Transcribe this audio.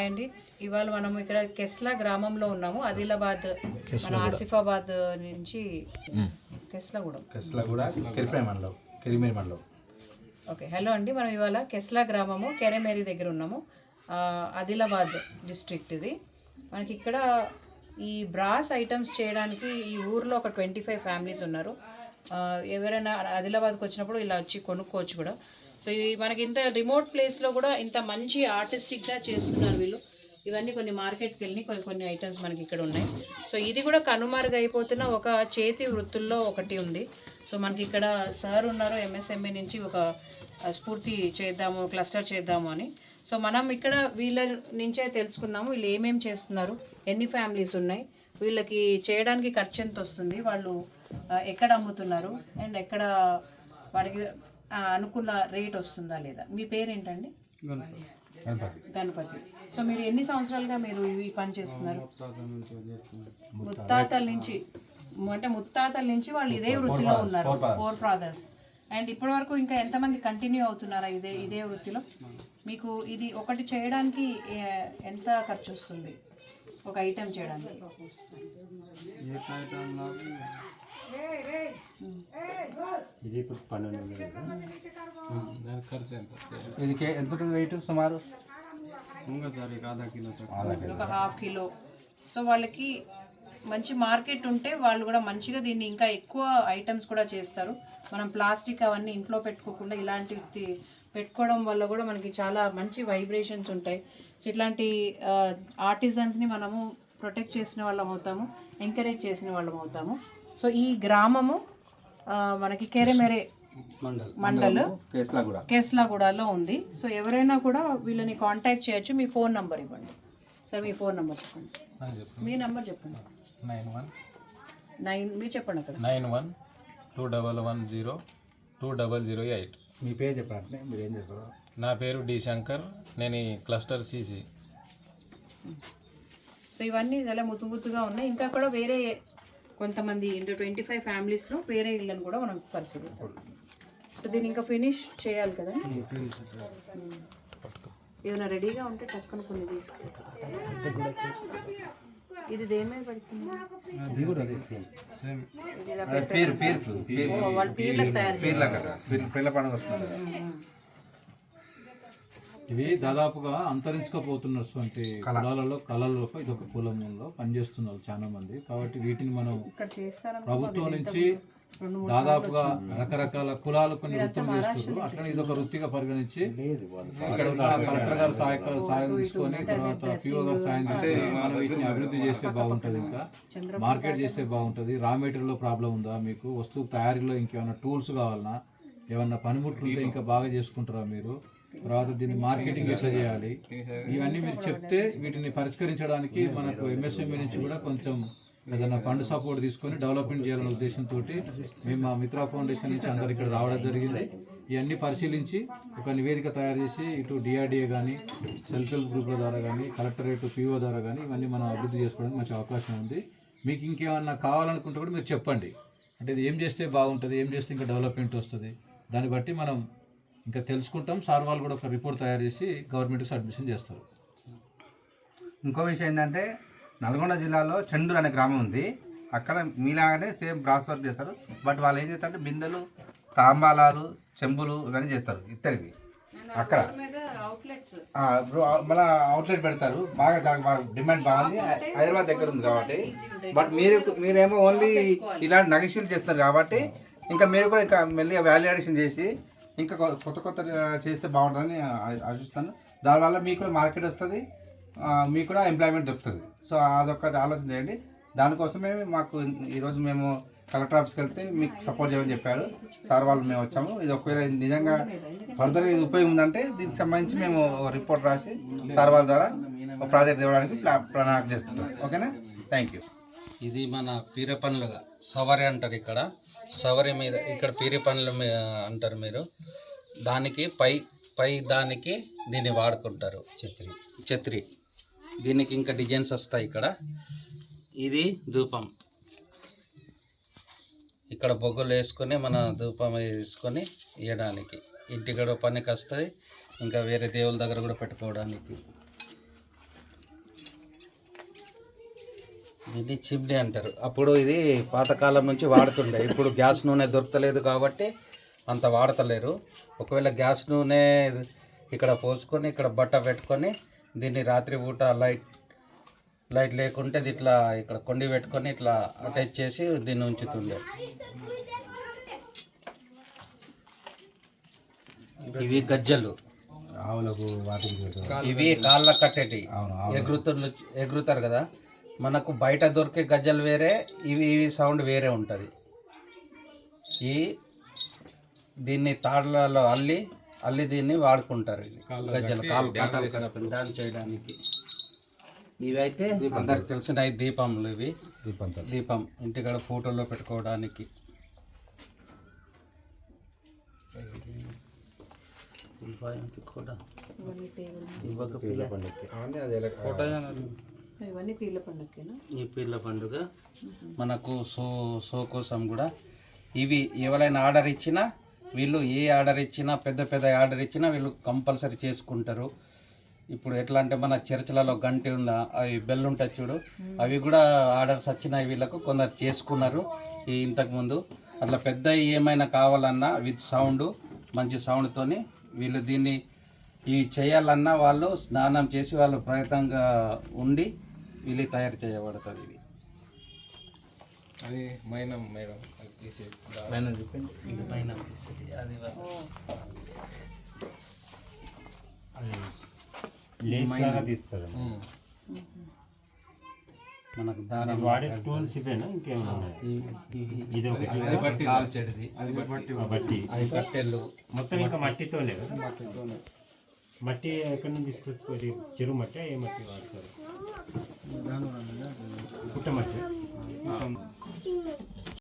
అండి ఇవాళ మనం ఇక్కడ కెస్లా గ్రామంలో ఉన్నాము. ఆదిలాబాద్ మన ఆసిఫాబాద్ నుంచి కెస్లాగూడెం కెరిమేరి మండలం. ఓకే, హలో అండి. మనం ఇవాళ కెస్లా గ్రామము కెరెమేరి దగ్గర ఉన్నాము. ఆదిలాబాద్ డిస్ట్రిక్ట్ ఇది. మనకి ఇక్కడ ఈ బ్రాస్ ఐటమ్స్ చేయడానికి ఈ ఊర్లో ఒక 25 ఫ్యామిలీస్ ఉన్నారు. ఎవరైనా ఆదిలాబాద్కి వచ్చినప్పుడు ఇలా వచ్చి కొనుక్కోవచ్చు కూడా. సో ఇది మనకి ఇంత రిమోట్ ప్లేస్లో కూడా ఇంత మంచి ఆర్టిస్టిక్గా చేస్తున్నారు వీళ్ళు. ఇవన్నీ కొన్ని మార్కెట్కి వెళ్ళి కొన్ని ఐటమ్స్ మనకి ఇక్కడ ఉన్నాయి. సో ఇది కూడా కనుమరుగైపోతున్న ఒక చేతి వృత్తుల్లో ఒకటి ఉంది. సో మనకి ఇక్కడ సార్ ఉన్నారు ఎంఎస్ఎంఈ నుంచి, ఒక స్ఫూర్తి చేద్దాము, క్లస్టర్ చేద్దాము అని. సో మనం ఇక్కడ వీళ్ళ నుంచే తెలుసుకుందాము వీళ్ళు ఏమేమి చేస్తున్నారు, ఎన్ని ఫ్యామిలీస్ ఉన్నాయి, వీళ్ళకి చేయడానికి ఖర్చు ఎంత వస్తుంది, వాళ్ళు ఎక్కడ అమ్ముతున్నారు అండ్ ఎక్కడ వాడికి అనుకున్న రేట్ వస్తుందా లేదా. మీ పేరేంటండి? గణపతి. సో మీరు ఎన్ని సంవత్సరాలుగా మీరు ఈ పని చేస్తున్నారు? ముత్తాతల నుంచి, అంటే ముత్తాతల నుంచి వాళ్ళు ఇదే వృత్తిలో ఉన్నారు, 4 ఫాదర్స్. అండ్ ఇప్పటి వరకు ఇంకా ఎంతమంది కంటిన్యూ అవుతున్నారా ఇదే వృత్తిలో? మీకు ఇది ఒకటి చేయడానికి ఎంత ఖర్చు వస్తుంది, ఒక ఐటెం చేయడానికి? ఇది ఎంత ఉంటుంది వెయిట్ సుమారు? ఒక ½ కిలో. సో వాళ్ళకి మంచి మార్కెట్ ఉంటే వాళ్ళు కూడా మంచిగా దీన్ని ఇంకా ఎక్కువ ఐటమ్స్ కూడా చేస్తారు. మనం ప్లాస్టిక్ అవన్నీ ఇంట్లో పెట్టుకోకుండా ఇలాంటివి పెట్టుకోవడం వల్ల కూడా మనకి చాలా మంచి వైబ్రేషన్స్ ఉంటాయి. సో ఇట్లాంటి ఆర్టిజన్స్ని మనము ప్రొటెక్ట్ చేసిన వాళ్ళం అవుతాము, ఎంకరేజ్ చేసిన వాళ్ళం అవుతాము. సో ఈ గ్రామము మనకి కెరెమేరి మండల్ కేస్లాగూడలో ఉంది. సో ఎవరైనా కూడా వీళ్ళని కాంటాక్ట్ చేయొచ్చు. మీ ఫోన్ నెంబర్ ఇవ్వండి సార్. మీ ఫోన్ నెంబర్ చెప్పండి. మీ నెంబర్ చెప్పండి. 91 మీరు చెప్పండి అక్కడ. 9121102008. మీ పేరు చెప్పండి, మీరు ఏం చేస్తారు? నా పేరు డి శంకర్, నేను ఈ క్లస్టర్ సిసి. సో ఇవన్నీ చాలా ముద్దుగా ఉన్నాయి. ఇంకా కూడా వేరే కొంతమంది 25 ఫ్యామిలీస్లో వేరే ఇళ్ళని కూడా మనం పరిశీలిద్దాం. సో దీన్ని ఇంకా ఫినిష్ చేయాలి కదా. ఏమైనా రెడీగా ఉంటే టక్కున కొన్ని తీసుకుంటాం. ఇది దేని మీద పడుతుంది? వాళ్ళ పీర్లకు తయారు ఇవి దాదాపుగా అంతరించుకోపోతున్నటువంటి కులాలలో కళల్లో ఇదొక కులంలో పనిచేస్తున్నారు చాలా మంది. కాబట్టి వీటిని మనం ప్రభుత్వం నుంచి దాదాపుగా రకరకాల కులాలు కొన్ని వృత్తులు చేస్తున్నారు. అట్లనే ఇదొక వృత్తిగా పరిగణించి ఇక్కడ ఉన్న కలెక్టర్ గారు సాయం తీసుకొని, తర్వాత పిఓ గారు సాయం తీసుకొని మనం వీటిని అభివృద్ధి చేస్తే బాగుంటుంది, ఇంకా మార్కెట్ చేస్తే బాగుంటుంది. రా మెటీరియల్లో ప్రాబ్లం ఉందా మీకు, వస్తువు తయారీలో ఇంకేమైనా టూల్స్ కావాలన్నా, ఏమన్నా పనిముట్లు ఉంటే ఇంకా బాగా చేసుకుంటారా మీరు, తర్వాత దీన్ని మార్కెటింగ్ ఎట్లా చేయాలి, ఇవన్నీ మీరు చెప్తే వీటిని పరిష్కరించడానికి మనకు ఎంఎస్ఎంఈ నుంచి కూడా కొంచెం ఏదైనా ఫండ్ సపోర్ట్ తీసుకొని డెవలప్మెంట్ చేయాలనే ఉద్దేశంతో మేము మా మిత్రా ఫౌండేషన్ నుంచి అందరు ఇక్కడ రావడం జరిగింది. ఇవన్నీ పరిశీలించి ఒక నివేదిక తయారు చేసి ఇటు డిఆర్డిఏ కానీ, సెల్ఫ్ హెల్ప్ గ్రూప్ల ద్వారా కానీ, కలెక్టరేట్ పిఓ ద్వారా కానీ ఇవన్నీ మనం అభివృద్ధి చేసుకోవడానికి మంచి అవకాశం ఉంది. మీకు ఇంకేమన్నా కావాలనుకుంటే కూడా మీరు చెప్పండి. అంటే ఇది ఏం చేస్తే బాగుంటుంది, ఏం చేస్తే ఇంకా డెవలప్మెంట్ వస్తుంది, దాన్ని బట్టి మనం ఇంకా తెలుసుకుంటాం. సార్ వాళ్ళు కూడా ఒక రిపోర్ట్ తయారు చేసి గవర్నమెంట్కి సబ్మిషన్ చేస్తారు. ఇంకో విషయం ఏంటంటే, నల్గొండ జిల్లాలో చెండూరు అనే గ్రామం ఉంది. అక్కడ మీలాగానే సేమ్ బ్రాస్ వర్క్ చేస్తారు. బట్ వాళ్ళు ఏం చేస్తారంటే బిందెలు, తాంబాలాలు, చెంబులు ఇవన్నీ చేస్తారు ఇత్తడివి. అక్కడ మళ్ళీ అవుట్లెట్ పెడతారు. బాగా డిమాండ్ బాగుంది, హైదరాబాద్ దగ్గర ఉంది కాబట్టి. బట్ మీరేమో ఓన్లీ ఇలాంటి నగిషీలు చేస్తున్నారు కాబట్టి ఇంకా మీరు కూడా ఇంకా మెల్లిగా వాల్యూ అడిషన్ చేసి ఇంకా కొత్త చేస్తే బాగుంటుందని ఆశిస్తాను. దానివల్ల మీకు కూడా మార్కెట్ వస్తుంది, మీకు కూడా ఎంప్లాయ్మెంట్ దొరుకుతుంది. సో అదొకటి ఆలోచన చేయండి. దానికోసమే మాకు ఈరోజు మేము కలెక్టర్ ఆఫీస్కి వెళ్తే మీకు సపోర్ట్ చేయమని చెప్పారు సార్ వాళ్ళు. మేము వచ్చాము. ఇది ఒకవేళ నిజంగా ఫర్దర్గా ఇది ఉపయోగం ఉందంటే దీనికి సంబంధించి మేము రిపోర్ట్ రాసి సార్ వాళ్ళ ద్వారా ఒక ప్రాజెక్ట్ ఇవ్వడానికి ప్రణాళిక చేస్తున్నాం. ఓకేనా? Thank you. ఇది మన పీర పనులుగా సవరి అంటారు. ఇక్కడ సవరి మీద ఇక్కడ పీర పనులు అంటారు మీరు. దానికి పై దానికి దీన్ని వాడుకుంటారు, ఛత్రి. దీనికి ఇంకా డిజైన్స్ వస్తాయి. ఇక్కడ ఇది ధూపం, ఇక్కడ బొగ్గులు వేసుకొని మన ధూపం వేసుకొని ఇవ్వడానికి ఇంటి గడవ పనికి వస్తుంది. ఇంకా వేరే దేవుళ్ళ దగ్గర కూడా పెట్టుకోవడానికి. దీన్ని చిమ్నీ అంటారు. అప్పుడు ఇది పాతకాలం నుంచి వాడుతుండే. ఇప్పుడు గ్యాస్ నూనె దొరకలేదు కాబట్టి అంత వాడతలేరు. ఒకవేళ గ్యాస్ నూనె ఇక్కడ పోసుకొని ఇక్కడ బట్ట పెట్టుకొని దీన్ని రాత్రి పూట లైట్ లేకుంటే ఇది ఇట్లా ఇక్కడ కొండి పెట్టుకొని ఇట్లా అటాచ్ చేసి దీన్ని ఉంచుతుండే. ఇవి గజ్జలు, ఆవులకు వాటికి ఇవి కాళ్ళ కట్టేటి ఎగురుతారు కదా. మనకు బయట దొరికే గజ్జలు వేరే, ఇవి సౌండ్ వేరే ఉంటుంది. దీన్ని తాళ్ళలో అల్లి దీన్ని వాడుకుంటారు. ఇవి గజ్జలు కాళ్ళు డాన్స్ చేయడానికి. ఇవి అయితే అందరికి తెలిసిన దీపంలు. ఇవి దీపం ఇంటికాడ ఫోటోలో పెట్టుకోవడానికి. కూడా ఇవన్నీ పీర్ల పండుగకేనా? ఈ పీర్ల పండుగ మనకు సో కోసం కూడా. ఇవి ఎవరైనా ఆర్డర్ ఇచ్చినా వీళ్ళు ఏ ఆర్డర్ ఇచ్చినా పెద్ద ఆర్డర్ ఇచ్చినా వీళ్ళు కంపల్సరీ చేసుకుంటారు. ఇప్పుడు ఎట్లా అంటే మన చర్చిలలో గంటి ఉందా, అవి బెల్ ఉంటుంది చూడు, అవి కూడా ఆర్డర్స్ వచ్చినాయి వీళ్ళకు. కొందరు చేసుకున్నారు ఇంతకుముందు. అట్లా పెద్ద ఏమైనా కావాలన్నా విత్ సౌండ్, మంచి సౌండ్తోని వీళ్ళు దీన్ని ఇవి చేయాలన్నా వాళ్ళు స్నానం చేసి వాళ్ళు ప్రయత్నంగా ఉండి వీళ్ళు తయారు చేయబడుతుంది. ఇది అది మైనం మేడం, అది తీసేది. ఇది పైన తీసేది. అది మనకు దారం వాడే టూల్స్ ఇవేనా ఇంకేమైనా ఉన్నాయా? ఇది ఒకటి కాల్చేటిది, బట్టి అది కట్టెలు. మొత్తం ఇంకా మట్టితోనే కదా? మట్టి ఎక్కడి నుంచి తీసుకొచ్చి చెరువు మట్టి ఏ మట్టి వాడతారు? పుట్ట మట్టి.